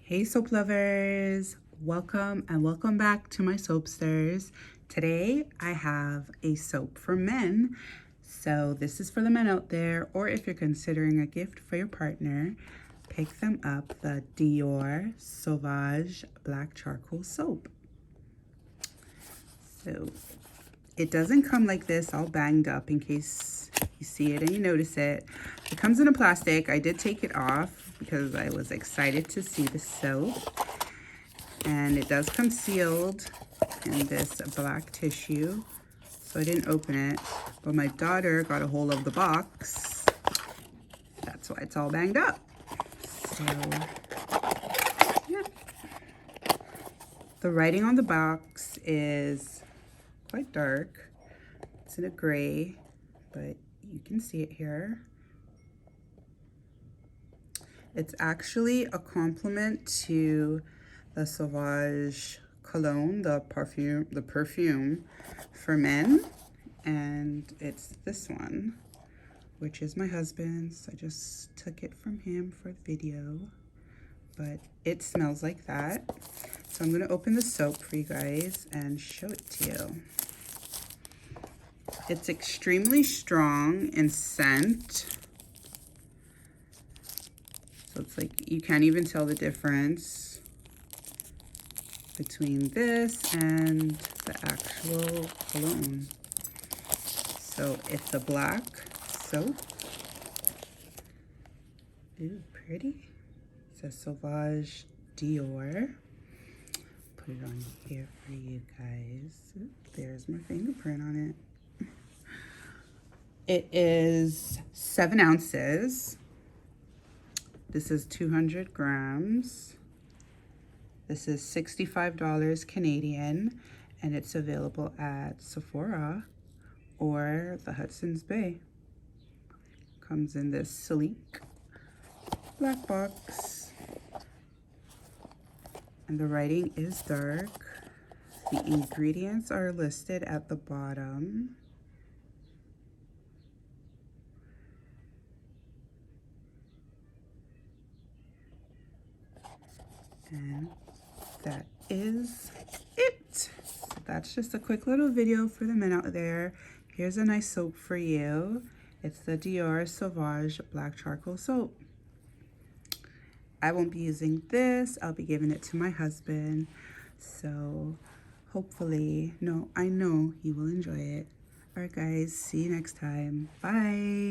Hey soap lovers, welcome and welcome back to my soapsters. Today I have a soap for men. So this is for the men out there, or if you're considering a gift for your partner, pick them up the Dior Sauvage Black Charcoal Soap. So it doesn't come like this all banged up in case you see it and you notice it. It comes in a plastic. I did take it off because I was excited to see the soap. And it does come sealed in this black tissue. So I didn't open it, but my daughter got a hold of the box. That's why it's all banged up. So, yeah. The writing on the box is quite dark. It's in a gray, but you can see it here. It's actually a compliment to the Sauvage cologne, the perfume for men. And it's this one, which is my husband's. I just took it from him for the video, but it smells like that. So I'm gonna open the soap for you guys and show it to you. It's extremely strong in scent. So it's like, you can't even tell the difference between this and the actual cologne. So it's a black soap. Ooh, pretty. It says Sauvage Dior. Put it on here for you guys. Ooh, there's my fingerprint on it. It is 7 ounces. This is 200 grams. This is $65 Canadian, and it's available at Sephora or the Hudson's Bay. Comes in this sleek black box. And the writing is dark. The ingredients are listed at the bottom. And that is it. So that's just a quick little video for the men out there. Here's a nice soap for you. It's the Dior Sauvage Black Charcoal Soap. I won't be using this. I'll be giving it to my husband. So hopefully, I know he will enjoy it. All right, guys, see you next time. Bye.